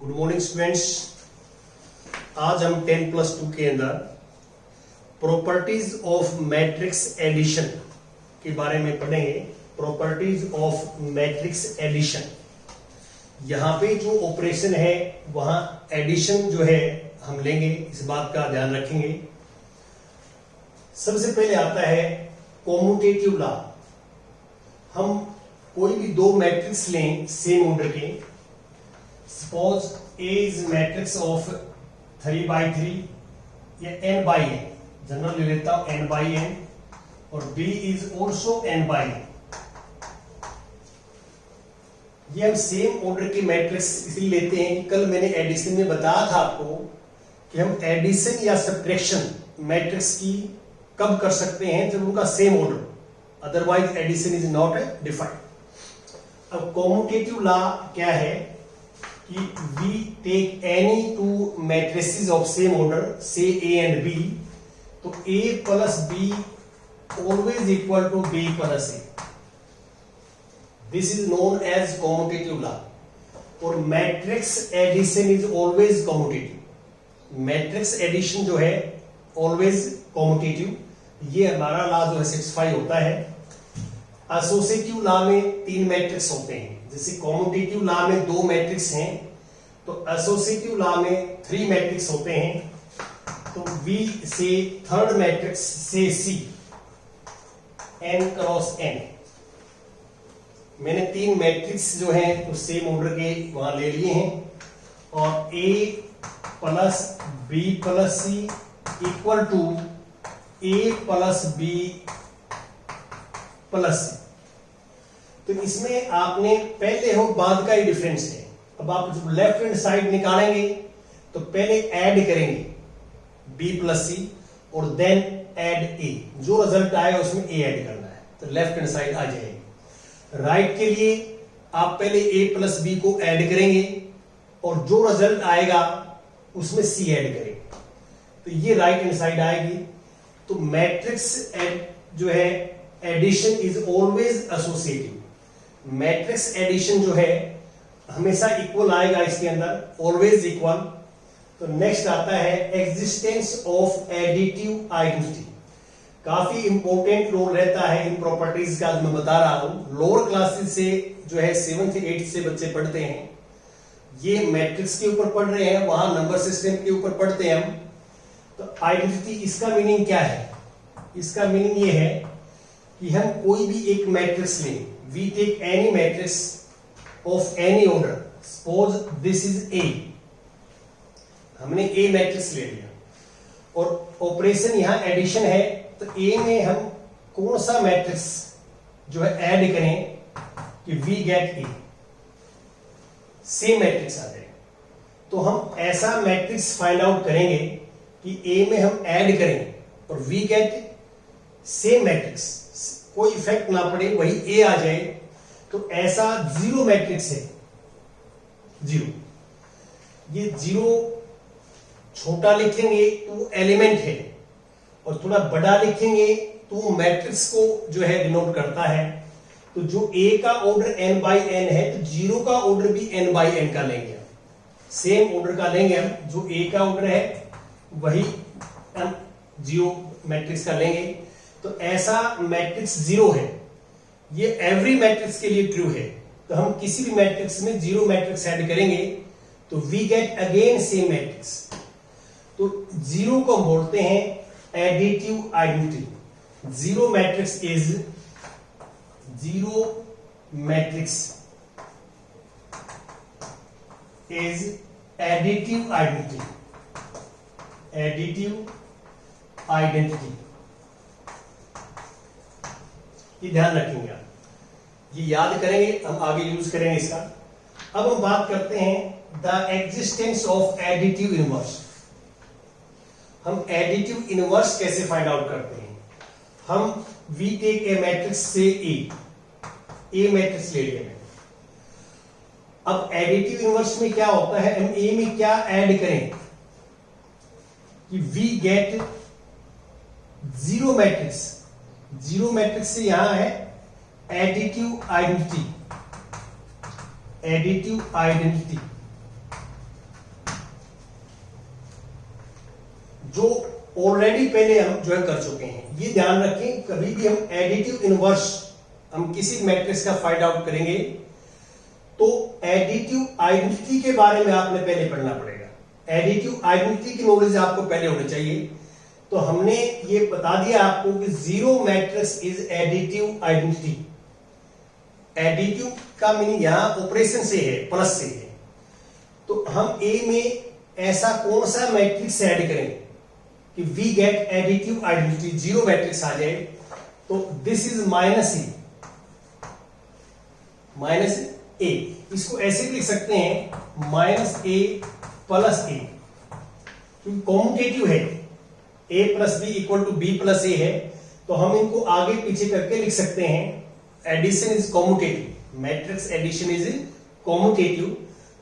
Good morning students. आज हम 10+2 के अंदर प्रॉपर्टीज ऑफ मैट्रिक्स एडिशन के बारे में पढ़ेंगे। प्रॉपर्टीज ऑफ मैट्रिक्स एडिशन, यहाँ पे जो ऑपरेशन है वहां एडिशन जो है हम लेंगे, इस बात का ध्यान रखेंगे। सबसे पहले आता है कॉम्यूटेटिव लॉ। हम कोई भी दो मैट्रिक्स लें सेम ऑर्डर के। Suppose A is matrix of 3×3 या n/n, जनरल ले लेता हूं n/n, और B इज ऑल्सो n/n। ये हम सेम ऑर्डर की मैट्रिक्स इसलिए लेते हैं कि कल मैंने एडिशन में बताया था आपको कि हम एडिशन या सब्ट्रैक्शन मैट्रिक्स की कब कर सकते हैं, जब उनका same order, otherwise addition is not defined. अब कॉम्यूटेटिव लॉ क्या है कि we take any two matrices of same order, say A and B, तो A plus B always equal to B plus A. This is known as commutative law. और matrix addition is always commutative. Matrix addition जो है always commutative, ये हमारा law जो है satisfy होता है। एसोसिएटिव लॉ में तीन मैट्रिक्स होते हैं, जैसे कॉम्यूटेटिव लॉ में दो मैट्रिक्स हैं, तो एसोसिएटिव लॉ में 3 मैट्रिक्स होते हैं। तो B से थर्ड मैट्रिक्स से C, n क्रॉस n। मैंने 3 मैट्रिक्स जो हैं तो सेम ऑर्डर के वहां ले लिए हैं, और A plus B plus C equal to A plus B plus C। तो इसमें आपने पहले हो बाद का ही डिफरेंस है। अब आप जब लेफ्ट हैंड साइड निकालेंगे तो पहले ऐड करेंगे B प्लस C और देन ऐड A, जो रिजल्ट आएगा उसमें A ऐड करना है, तो लेफ्ट हैंड साइड आ जाएगी। राइट के लिए आप पहले A प्लस B को ऐड करेंगे और जो रिजल्ट आएगा उसमें C ऐड करेंगे, तो ये राइट हैंड साइड आएगी। तो मैट्रिक्स जो है addition is always associative. Matrix addition जो है हमेशा इक्वल आएगा इसके अंदर, ऑलवेज इक्वल। तो नेक्स्ट आता है एग्जिस्टेंस ऑफ एडिटिव आइडेंटिटी। काफी इंपॉर्टेंट रोल रहता है इन प्रॉपर्टीज का, जो मैं बता रहा हूं। लोअर क्लासेस से जो है 7th 8th से बच्चे पढ़ते हैं, ये मैट्रिक्स के ऊपर पढ़ रहे हैं, वहां नंबर सिस्टम के ऊपर पढ़ते हैं हम। तो आइडेंटिटी, इसका मीनिंग क्या है? इसका मीनिंग ये है कि हम कोई भी एक मैट्रिक्स लें, we take any matrix of any order. Suppose this is A, हमने A मैट्रिक्स ले लिया और ऑपरेशन यहां एडिशन है, तो A में हम कौन सा मैट्रिक्स जो है ऐड करें कि we get A, same matrix आ जाए। तो हम ऐसा मैट्रिक्स फाइंड आउट करेंगे कि A में हम ऐड करें और वी गेट सेम मैट्रिक्स, कोई इफेक्ट ना पड़े, वही A आ जाए। तो ऐसा जीरो मैट्रिक्स है, जीरो। ये जीरो छोटा लिखेंगे तो एलिमेंट है, और थोड़ा बड़ा लिखेंगे तो मैट्रिक्स को जो है डिनोट करता है। तो जो A का ऑर्डर n/n है, तो जीरो का ऑर्डर भी n/n का लेंगे, सेम ऑर्डर का लेंगे हम। जो A का ऑर्डर है वही हम जीरो मैट्रिक्स का लेंगे। तो ऐसा मैट्रिक्स जीरो है, ये एवरी मैट्रिक्स के लिए ट्रू है। तो हम किसी भी मैट्रिक्स में जीरो मैट्रिक्स ऐड करेंगे तो we get again same matrix. तो जीरो को हम बोलते हैं additive identity. Zero matrix is additive identity. Additive identity, ये ध्यान रखेंगे आप, ये याद करेंगे, हम आगे यूज करेंगे इसका। अब हम बात करते हैं the existence of additive inverse. हम एडिटिव इनवर्स कैसे फाइंड आउट करते हैं? हम वी टेक ए मैट्रिक्स से ए मैट्रिक्स ले लिया। अब एडिटिव इनवर्स में क्या होता है, हम ए में क्या ऐड करें कि we get zero matrix. Zero matrix से यहां है एडिटिव आइडेंटिटी। एडिटिव आइडेंटिटी जो ऑलरेडी पहले हम जो है कर चुके हैं। ये ध्यान रखें, कभी भी हम एडिटिव इनवर्स हम किसी मैट्रिक्स का फाइंड आउट करेंगे तो एडिटिव आइडेंटिटी के बारे में आपने पहले पढ़ना पड़ेगा। एडिटिव आइडेंटिटी की नॉलेज आपको पहले होनी चाहिए। तो हमने ये बता दिया आपको कि zero matrix is additive identity. Additive का मीनिंग यहां ऑपरेशन से है, प्लस से है। तो हम ए में ऐसा कौन सा मैट्रिक्स ऐड करें कि we get additive identity, zero matrix आ जाए। तो दिस इज माइनस ए। इसको ऐसे भी लिख सकते हैं माइनस ए प्लस ए, क्योंकि कॉम्यूटेटिव है। A plus B equal to B plus A है, तो हम इनको आगे पीछे करके लिख सकते हैं। Addition is commutative, matrix addition is commutative.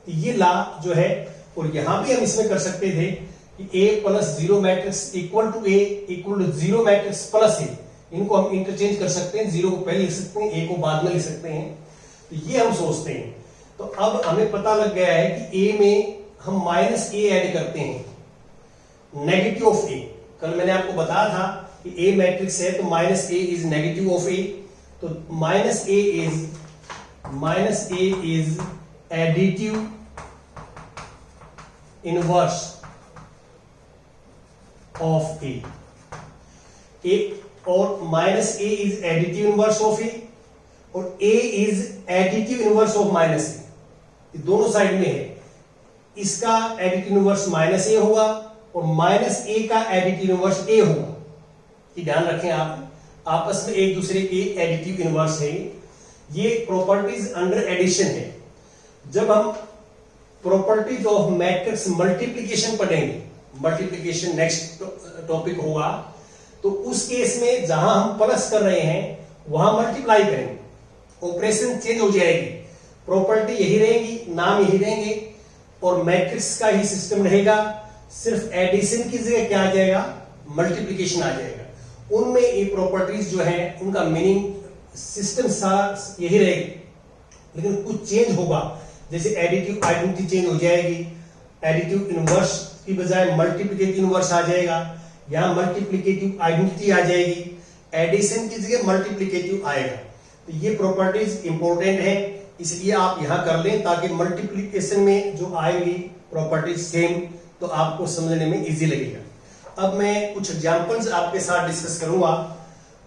ये ला जो है, और यहां भी हम इसमें कर सकते थे कि A plus zero matrix equal to A equal to zero matrix plus A. इनको हम इंटरचेंज कर सकते हैं, जीरो को पहले लिख सकते हैं, ए को बाद में लिख सकते हैं। तो ये हम सोचते हैं। तो अब हमें पता लग गया है कि ए में हम माइनस ए ऐड करते हैं, नेगेटिव ऑफ ए। कल मैंने आपको बताया था कि ए मैट्रिक्स है तो minus A is negative of A. तो minus A is additive inverse of A, और minus A is additive inverse of A, और A is additive inverse of minus A. दोनों साइड में है। इसका एडिटिव इनवर्स माइनस ए होगा और minus ए का एडिटिव इनवर्स ए होगा। ये ध्यान रखें आप, आपस में एक दूसरे के एडिटिव इनवर्स है। ये प्रॉपर्टीज अंडर एडिशन है। जब हम प्रॉपर्टीज ऑफ मैट्रिक्स मल्टीप्लिकेशन पढ़ेंगे, मल्टीप्लिकेशन नेक्स्ट टॉपिक होगा, तो उस केस में जहां हम प्लस कर रहे हैं वहां मल्टीप्लाई करेंगे, ऑपरेशन चेंज हो जाएगी, प्रॉपर्टी यही रहेगी, नाम यही रहेंगे और मैट्रिक्स का ही सिस्टम रहेगा। सिर्फ एडिशन की जगह क्या आ जाएगा, मल्टीप्लिकेशन आ जाएगा। उनमें ये प्रॉपर्टीज जो है उनका मीनिंग सिस्टम सारा यही रहेगी, लेकिन कुछ चेंज होगा। जैसे एडिटिव आइडेंटिटी चेंज हो जाएगी, एडिटिव इनवर्स की बजाय मल्टीप्लिकेटिव इनवर्स आ जाएगा, यहां मल्टीप्लिकेटिव आइडेंटिटी आ जाएगी, एडिशन की जगह मल्टीप्लिकेटिव आएगा। तो ये प्रॉपर्टीज इंपॉर्टेंट है, इसलिए आप यहां कर लें ताकि मल्टीप्लिकेशन में जो आएगी प्रॉपर्टीज सेम, तो आपको समझने में इजी लगेगा। अब मैं कुछ एग्जांपल्स आपके साथ डिस्कस करूंगा,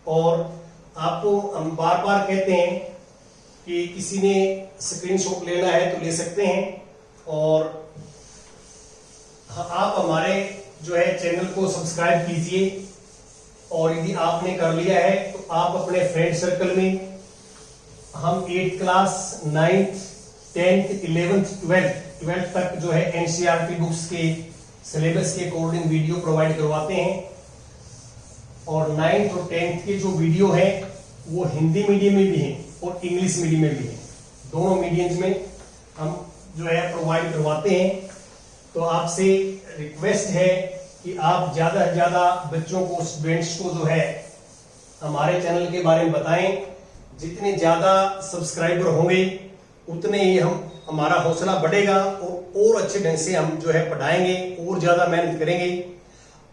और आपको हम बार बार कहते हैं कि किसी ने स्क्रीनशॉट लेना है तो ले सकते हैं, और आप हमारे जो है चैनल को सब्सक्राइब कीजिए, और यदि आपने कर लिया है तो आप अपने फ्रेंड सर्कल में, हम 8th class 9th 10th 11th 12th तक जो है एनसीईआरटी बुक्स के सिलेबस के अकॉर्डिंग वीडियो प्रोवाइड करवाते हैं, और 9th और 10th के जो वीडियो है वो हिंदी मीडियम में भी है और इंग्लिश मीडियम में भी है। दोनों मीडियम्स में हम जो है प्रोवाइड करवाते हैं। तो आपसे रिक्वेस्ट है कि आप ज्यादा से ज्यादा बच्चों को, स्टूडेंट्स को जो है हमारे चैनल के बारे में बताएं। जितने ज्यादा सब्सक्राइबर होंगे उतने ही हमारा हौसला बढ़ेगा, और अच्छे ढंग से हम जो है पढ़ाएंगे और ज्यादा मेहनत करेंगे।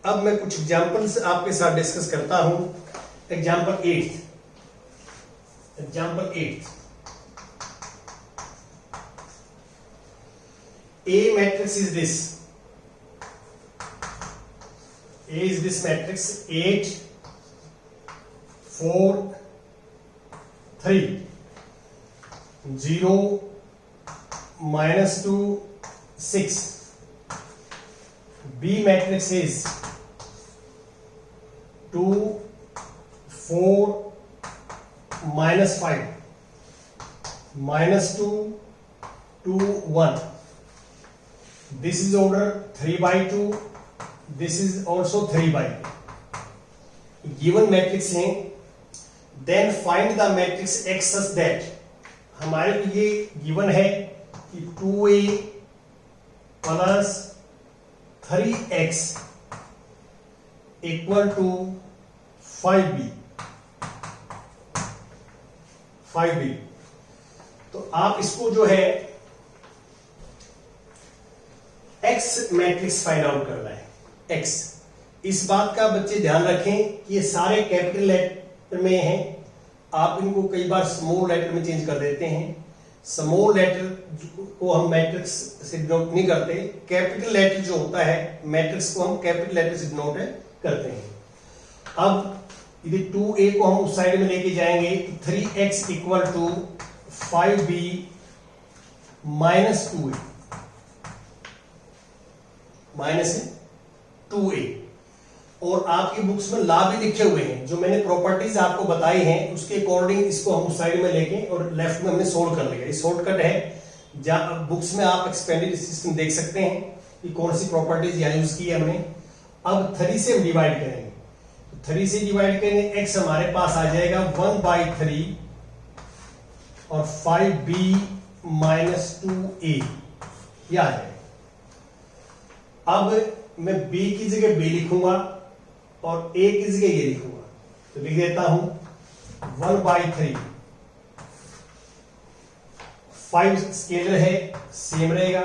अब मैं कुछ एग्जांपल्स आपके साथ डिस्कस करता हूं। Example 8, A matrix is this. A is this matrix 8 4 3 0 -2 6. B matrix is 2 4 -5 -2 2 1. This is order 3/2. This is also 3/2. Given matrix है, then find the matrix X such that, हमारे लिए गिवन है कि 2A plus 3X equal to 5B। तो आप इसको जो है एक्स मैट्रिक्स फाइंड आउट करना है। एक्स इस बात का बच्चे ध्यान रखें कि ये सारे कैपिटल लेटर में हैं, आप इनको कई बार स्मॉल लेटर में चेंज कर देते हैं। स्मॉल लेटर को हम मैट्रिक्स से डिनोट नहीं करते, कैपिटल लेटर जो होता है मैट्रिक्स को हम कैपिटल लेटर से डिनोट करते हैं। अब यदि 2a को हम उस साइड में लेके जाएंगे तो 3x equal to 5b minus 2a minus 2a। और आपकी बुक्स में ला भी लिखे हुए हैं, जो मैंने प्रॉपर्टीज आपको बताई हैं उसके अकॉर्डिंग इसको हम उस साइड में लेके और लेफ्ट में हमने सोल्व कर लिया। ये शॉर्टकट है, जहां बुक्स में आप एक्सपेंडेड सिस्टम देख सकते हैं कि कौन सी प्रॉपर्टीज यहाँ यूज की है हमने। अब 3 से हम डिवाइड करेंगे, तो 3 से डिवाइड करेंगे, x हमारे पास आ जाएगा 1/3 और 5b माइनस 2a ये आ जाएगा। अब मैं b की जगह b लिखूंगा और a की जगह ये लिखूंगा, तो लिख देता हूं 1/3। 5 स्केलर है, सेम रहेगा,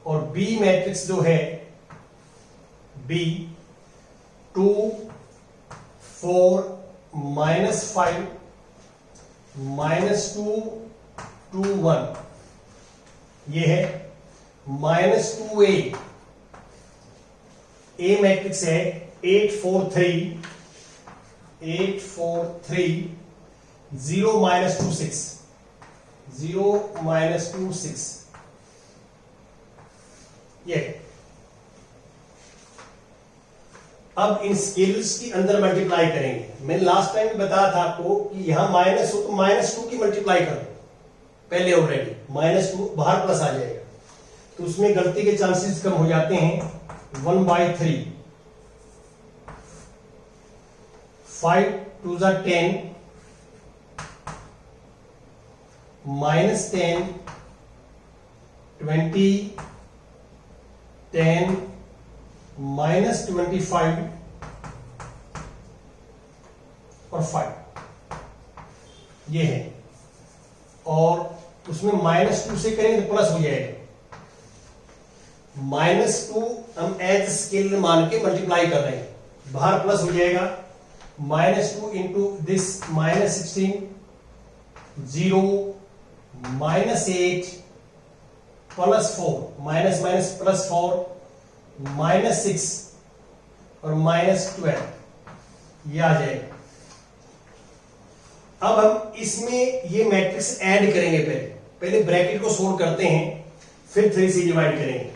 और b मैट्रिक्स जो है b 2 4 माइनस 5 माइनस 2 2 1 ये है, माइनस 2a। a मैट्रिक्स है 8 4 3 8 4 3 0 माइनस 2 6 0 माइनस 2 6 ये। अब इन स्केलर्स की अंदर मल्टीप्लाई करेंगे। मैंने लास्ट टाइम भी बताया था आपको कि यहां माइनस हो तो -2 की मल्टीप्लाई कर दो पहले ऑलरेडी, -2 बाहर प्लस आ जाएगा, तो उसमें गलती के चांसेस कम हो जाते हैं। 1/3 5 2 10 -10 20 10 -25 और 5 ये है, और उसमें -2 से करेंगे तो प्लस हो जाएगा। -2 हम एज स्केलर मान के मल्टीप्लाई कर रहे हैं, बाहर प्लस हो जाएगा। -2 into this -16 0 -8 plus 4 minus minus plus 4 -6 और -12 ये आ जाएगा। अब हम इसमें ये मैट्रिक्स ऐड करेंगे, पहले ब्रैकेट को सोल्व करते हैं, फिर 3 से डिवाइड करेंगे।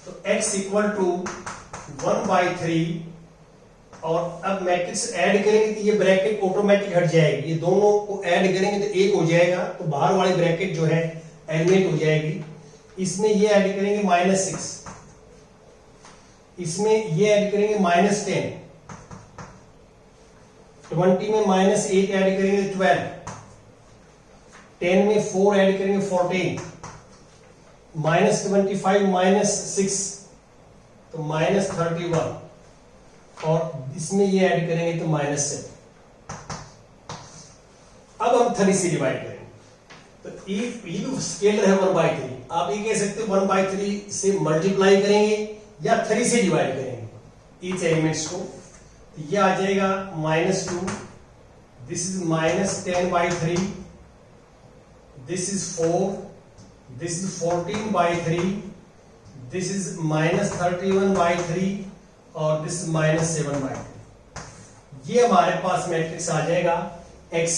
तो x इक्वल टू 1/3, और अब मैट्रिक्स ऐड करेंगे तो ये ब्रैकेट ऑटोमेटिक हट जाएगी, ये दोनों को ऐड करेंगे तो 1 हो जाएगा, तो बाहर वाली ब्रैकेट जो है एलिमिनेट हो जाएगी। इसमें ये ऐड करेंगे -6, इसमें ये ऐड करेंगे -10, 20 में -8 ऐड करेंगे 12, 10 में 4 ऐड करेंगे 14, -25 -6 तो -31, और इसमें ये ऐड करेंगे तो -7। अब हम 3 से डिवाइड करेंगे, तो ये जो स्केलर है 1/3, आप ये कह सकते हो 1/3 से मल्टीप्लाई करेंगे या 3 से डिवाइड करेंगे ईच एलिमेंट्स को, तो ये आ जाएगा -2, this is -10/3, this is 4, this is 14/3, this is -31/3 और दिस इज -7/3। ये हमारे पास मैट्रिक्स आ जाएगा x,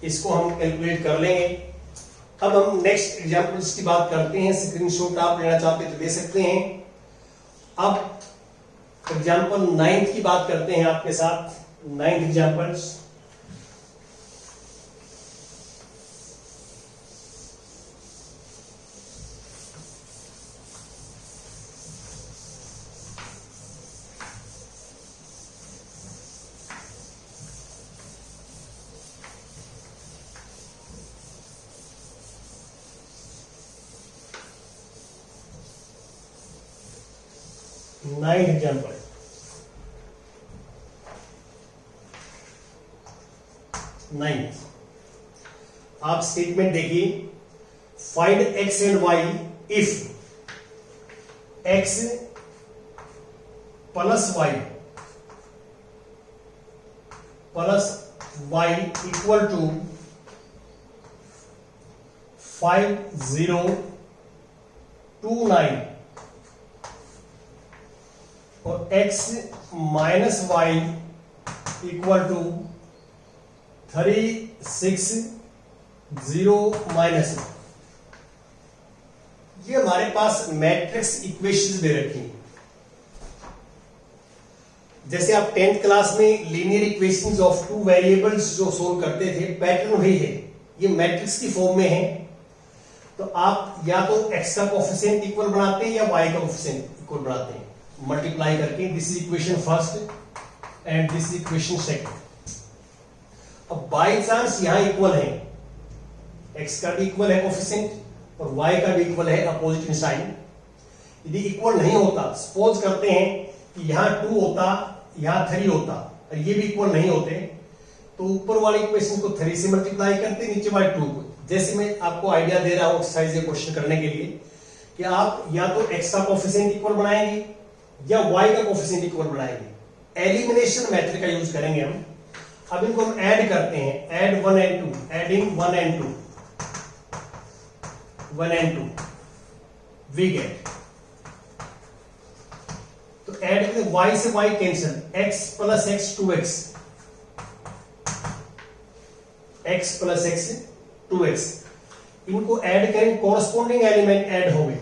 इसको हम कैलकुलेट कर लेंगे। अब हम नेक्स्ट एग्जांपल्स की बात करते हैं, स्क्रीनशॉट आप लेना चाहते तो ले सकते हैं। अब एग्जांपल 9 की बात करते हैं आपके साथ, 9th एग्जांपल्स। नाइन्थ एग्जांपल, आप स्टेटमेंट देखिए, find x and y if x plus y plus y equal to 5029 और x minus y equal to 360 minus. ये हमारे पास मैट्रिक्स इक्वेशंस दे रखी हैं। जैसे आप 10th क्लास में linear equations of two variables जो सोल्व करते थे, पैटर्न वही है, ये मैट्रिक्स की फॉर्म में है। तो आप या तो x का कोएफिशिएंट इक्वल बनाते हैं या y का कोएफिशिएंट इक्वल बनाते हैं मल्टीप्लाई करके। This is equation first and this is equation second. अब बाय चांस यहां इक्वल है, x का भी इक्वल है कोएफिशिएंट और y का भी इक्वल है अपोजिट इन साइन। यदि इक्वल नहीं होता, सपोज करते हैं कि यहां 2 होता, यहां 3 होता और ये भी इक्वल नहीं होते, तो ऊपर वाले इक्वेशन को 3 से मल्टीप्लाई करते, नीचे वाले 2 को। जैसे मैं आपको आइडिया दे रहा हूं एक्सरसाइज ये क्वेश्चन करने के लिए कि आप या तो x का कोएफिशिएंट इक्वल बनाएंगे या y का कोएफिशिएंट इक्वल बनाएंगे। एलिमिनेशन मेथड का यूज करेंगे हम। अब इनको हम ऐड करते हैं, add 1 and 2, adding 1 and 2 we get. तो ऐड करें, y से y cancel, x plus x 2x, x plus x 2x। इनको ऐड करें, कॉरस्पॉन्डिंग एलिमेंट ऐड हो गए।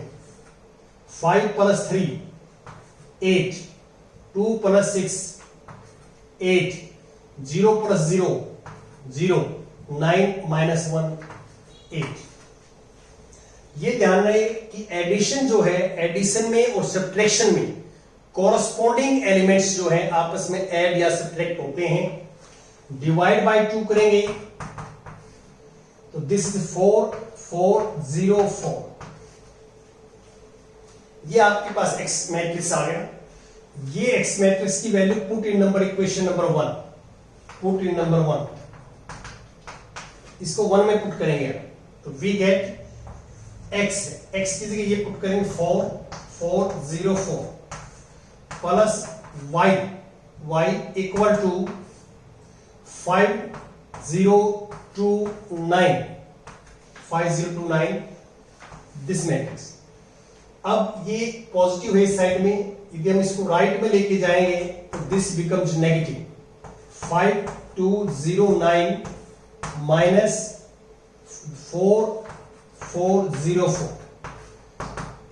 5 प्लस 3 8, 2 प्लस 6 8, 0 प्लस 0 0, 9 माइनस 1 8। ये ध्यान रहे कि एडिशन जो है, एडिशन में और सब्ट्रैक्शन में कॉरस्पॉन्डिंग एलिमेंट्स जो है आपस में ऐड या सब्ट्रैक्ट होते हैं। डिवाइड बाय 2 करेंगे तो दिस इज 4 4 0 4। ये आपके पास एक्स मैट्रिक्स आ गया। ये एक्स मैट्रिक्स की value put in number equation number 1, put in number 1, इसको 1 में पुट करेंगे तो वी गेट एक्स, एक्स की जगह ये पुट करेंगे 4 4 0 4 plus y, y equal to 5029 this matrix. अब ये पॉजिटिव है इस साइड में, यदि हम इसको राइट में लेके जाएंगे तो दिस बिकम्स नेगेटिव। 5209 माइनस 4404।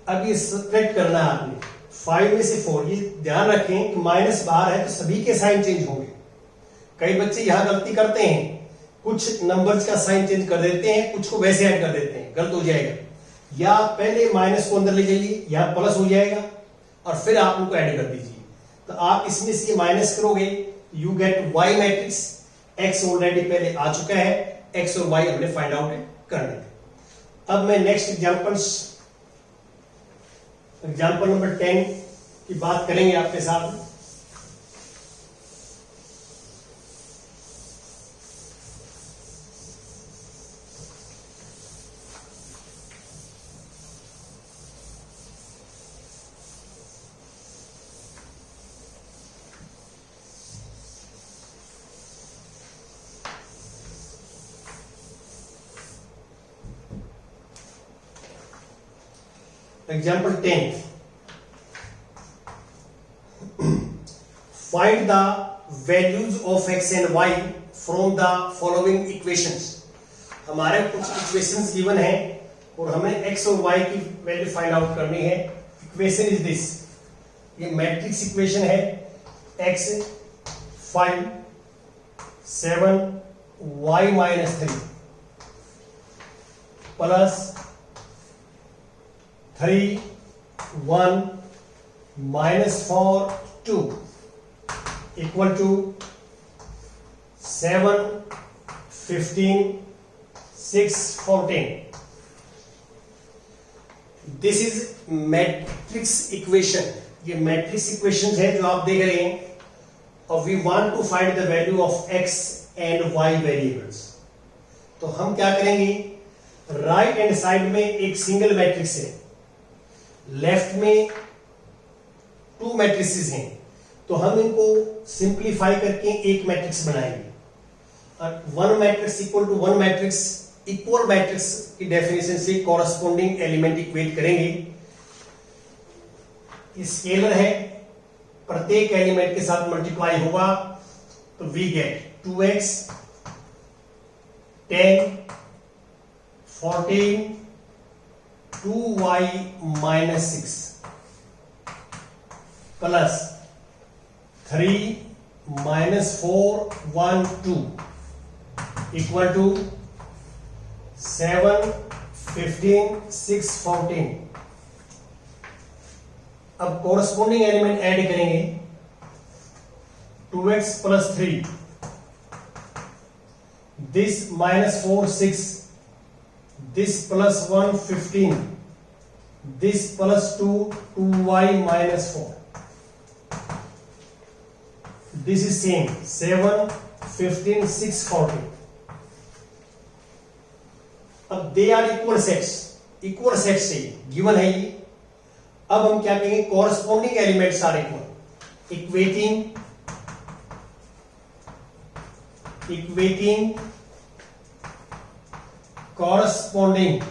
अब ये सब्ट्रैक्ट करना है आपने, 5 में से 4। ये ध्यान रखें कि माइनस बाहर है तो सभी के साइन चेंज होंगे। कई बच्चे यहां गलती करते हैं, कुछ नंबर्स का साइन चेंज कर देते हैं, कुछ को वैसे ऐड कर देते हैं, गलत हो जाएगा। या पहले माइनस को अंदर ले जाइए, यहां प्लस हो जाएगा और फिर आप उनको ऐड कर दीजिए। तो आप इसमें से माइनस करोगे, you get y matrix. x already पहले आ चुका है, x और y हमने फाइंड आउट करने थे। अब मैं नेक्स्ट एग्जाम्पल नंबर 10 की बात करेंगे आपके साथ। Example 10. Find the values of x and y from the following equations. हमारे कुछ इक्वेशंस गिवन है और हमें x और y की वैल्यू फाइंड आउट करनी है। इक्वेशन इज दिस, ये मैट्रिक्स इक्वेशन है। x 5 7 y minus 3 plus 3 1 minus 4 2 equal to 7 15 6 14। This is matrix equation. ये मैट्रिक्स इक्वेशन है जो आप देख रहे हैं और we want to find the value of x and y variables. तो हम क्या करेंगे, राइट हैंड साइड में एक सिंगल मैट्रिक्स है, लेफ्ट में 2 मैट्रिसेस हैं, तो हम इनको सिंप्लीफाई करके एक मैट्रिक्स बनाएंगे। One matrix equal to one matrix, equal matrix की डेफिनेशन से कॉरस्पॉन्डिंग एलिमेंट इक्वेट करेंगे। स्केलर है, प्रत्येक एलिमेंट के साथ मल्टीप्लाई होगा तो we get 2x 10 14 2y minus 6 plus 3 minus 4 1 2 equal to 7 15 6 14। अब कोरस्पोंडिंग एलिमेंट ऐड करेंगे, 2x plus 3, this minus 4 6, this plus 1 15, this plus 2 2y minus 4, this is same 7 15 6 14। अब दे आर इक्वल सेट्स से given है ये। अब हम क्या कहेंगे, corresponding elements are equal, equating corresponding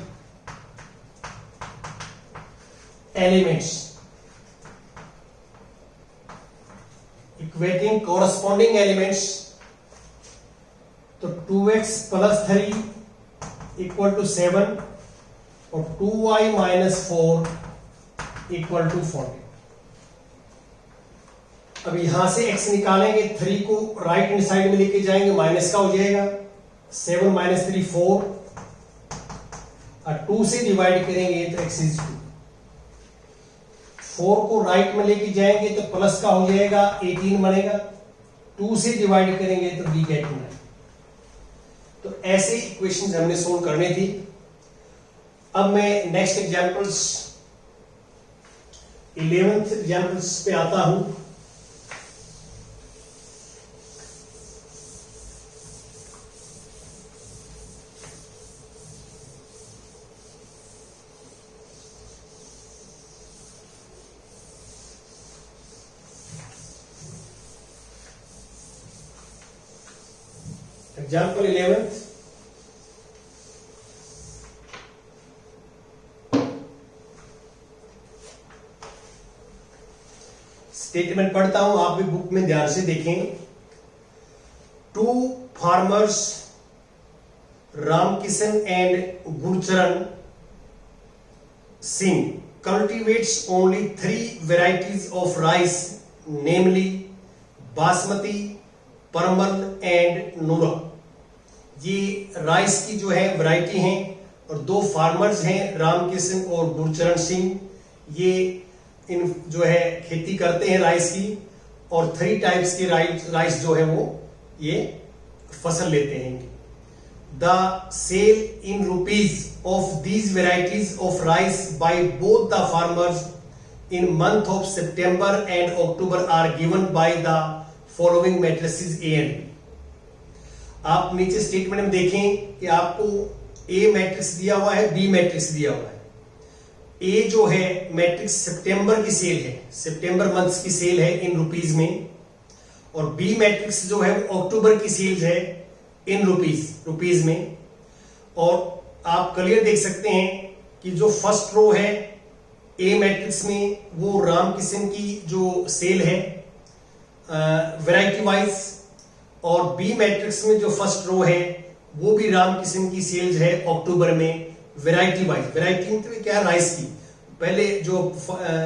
elements, equating corresponding elements. तो 2x plus 3 इक्वल टू 7 और 2y minus 4 इक्वल टू 40। अब यहां से x निकालेंगे, 3 को राइट हैंड साइड में लेके जाएंगे, माइनस का हो जाएगा, 7 minus 3 4 और 2 से डिवाइड करेंगे तो x is 2। 4 को राइट में लेके जाएंगे तो प्लस का हो जाएगा, 18 बनेगा, 2 से डिवाइड करेंगे तो we get 9। तो ऐसे इक्वेशंस हमने सोल्व करनी थी। अब मैं नेक्स्ट एग्जांपल्स 11th एग्जांपल्स पे आता हूं। एग्जाम्पल 11th, स्टेटमेंट पढ़ता हूं, आप भी बुक में ध्यान से देखें। 2 farmers Ramkishan and Gurcharan Singh cultivates only 3 varieties of rice, namely basmati, परमल एंड नूरा। ये राइस की जो है वैरायटी हैं और 2 फार्मर्स हैं, रामकिशन और गुरचरण सिंह। ये इन जो है खेती करते हैं राइस की, और 3 टाइप्स के राइस जो है वो ये फसल लेते हैं। The sale in rupees of these varieties of rice by both the farmers in month of September and October are given by the following matrices A and B. आप नीचे स्टेटमेंट में देखें कि आपको ए मैट्रिक्स दिया हुआ है, बी मैट्रिक्स दिया हुआ है। ए जो है मैट्रिक्स सितंबर की सेल है, सितंबर मंथ्स की सेल है इन रुपीज में, और बी मैट्रिक्स जो है वो अक्टूबर की सेल है इन रुपीज में। और आप क्लियर देख सकते हैं कि जो फर्स्ट रो है ए मैट्रिक्स में वो रामकिशन की जो सेल है वैरायटी वाइज, और बी मैट्रिक्स में जो फर्स्ट रो है वो भी रामकिशन की सेल्स है अक्टूबर में वैरायटी वाइज। वैरायटी मतलब क्या है, राइस की। पहले जो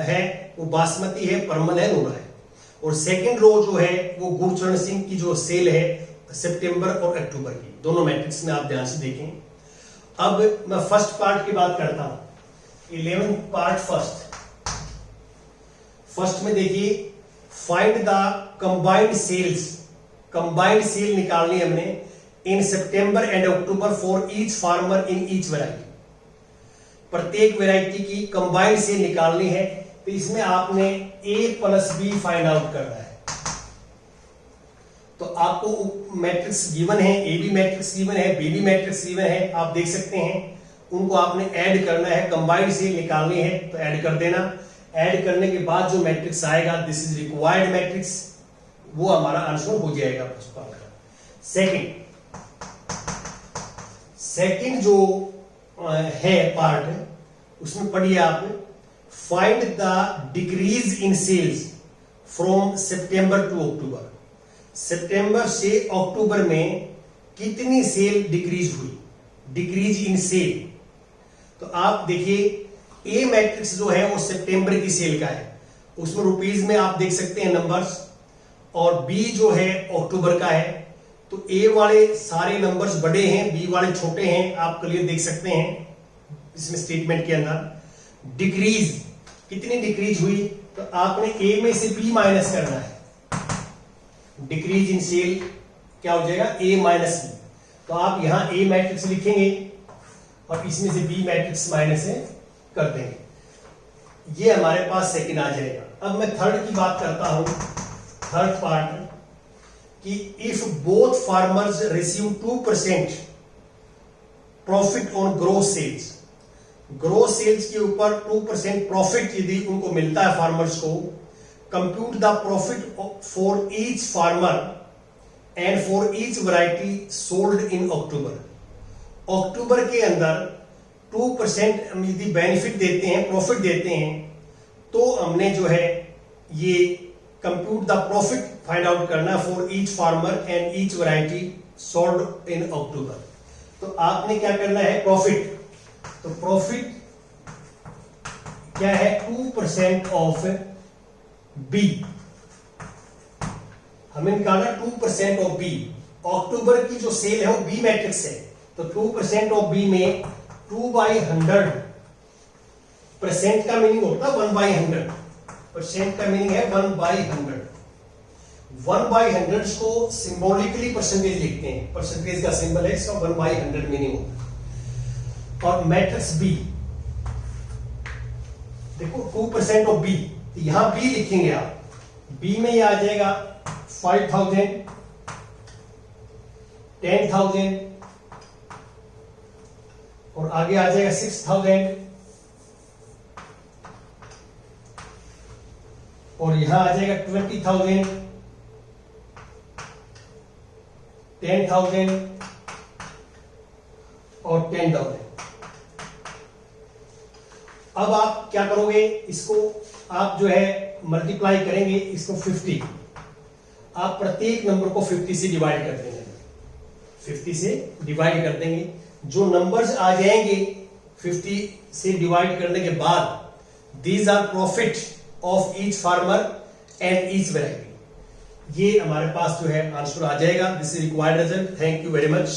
है वो बासमती है, परमल है, नूरा है, और सेकंड रो जो है वो गुरचरण सिंह की जो सेल है सितंबर और अक्टूबर की, दोनों मैट्रिक्स में आप ध्यान से देखें। अब मैं फर्स्ट पार्ट की बात करता हूं, 11th पार्ट फर्स्ट में देखिए, find the combined sales, combined sale निकालनी हमने in September and October for each farmer in each variety. प्रत्येक वैरायटी की कंबाइंड सेल निकालनी है, तो इसमें आपने A plus B find out करना है। तो आपको मैट्रिक्स गिवन है, ए बी मैट्रिक्स गिवन है, बी बी मैट्रिक्स गिवन है, आप देख सकते हैं। उनको आपने ऐड करना है, कंबाइंड सेल निकालनी है तो ऐड कर देना। ऐड करने के बाद जो मैट्रिक्स आएगा, दिस इज रिक्वायर्ड मैट्रिक्स, वो हमारा आंसर हो जाएगा। सेकंड, सेकंड जो है पार्ट, उसमें पढ़िए आप, find the decrease in sales from September to October. सितंबर से अक्टूबर में कितनी सेल डिक्रीज हुई, डिक्रीज इन सेल। तो आप देखिए ए मैट्रिक्स जो है वो सितंबर की सेल का है, उसमें रुपीज में आप देख सकते हैं नंबर्स, और बी जो है अक्टूबर का है। तो ए वाले सारे नंबर्स बड़े हैं, बी वाले छोटे हैं, आप क्लियर देख सकते हैं इसमें स्टेटमेंट के अंदर। डिक्रीज कितनी डिक्रीज हुई, तो आपने ए में से बी माइनस करना है। डिक्रीज इन सेल क्या हो जाएगा, ए माइनस बी। तो आप यहां ए मैट्रिक्स लिखेंगे और इसमें से बी मैट्रिक्स माइनस कर देंगे, ये हमारे पास सेकंड आ जाएगा। अब मैं थर्ड की बात करता हूं, थर्ड पार्ट, कि if both farmers receive 2% profit on gross sales, gross sales के ऊपर 2% प्रॉफिट यदि उनको मिलता है फार्मर्स को, compute the profit for each farmer and for each variety sold in October. अक्टूबर के अंदर 2% यदि बेनिफिट देते हैं, प्रॉफिट देते हैं, तो हमने जो है ये compute the profit find out करना for each farmer and each variety sold in October. तो आपने क्या करना है, प्रॉफिट, तो प्रॉफिट क्या है, 2% ऑफ बी, हमें निकालना 2% ऑफ बी। अक्टूबर की जो सेल है वो बी मैट्रिक्स है, तो 2% ऑफ बी में 2/100% का मीनिंग होता है 1/100, परसेंट का मीनिंग है 1/100। 1/100 को सिंबॉलिकली परसेंटेज लिखते हैं, परसेंटेज का सिंबल है, इसका 1/100 मीनिंग होता है। और मैट्रिक्स बी देखो 2% ऑफ बी, यहां बी लिखेंगे आप, बी में ये आ जाएगा 5,000, 10,000 और आगे आ जाएगा 6,000 और यहां आ जाएगा 20,000, 10,000 और 10,000। अब आप क्या करोगे, इसको आप जो है मल्टीप्लाई करेंगे, इसको 50, आप प्रत्येक नंबर को 50 से डिवाइड कर देंगे, 50 से डिवाइड कर देंगे। जो नंबर्स आ जाएंगे 50 से डिवाइड करने के बाद, these are profit of each farmer and each variety, ये हमारे पास जो है आंसर आ जाएगा। This is required result. Thank you very much.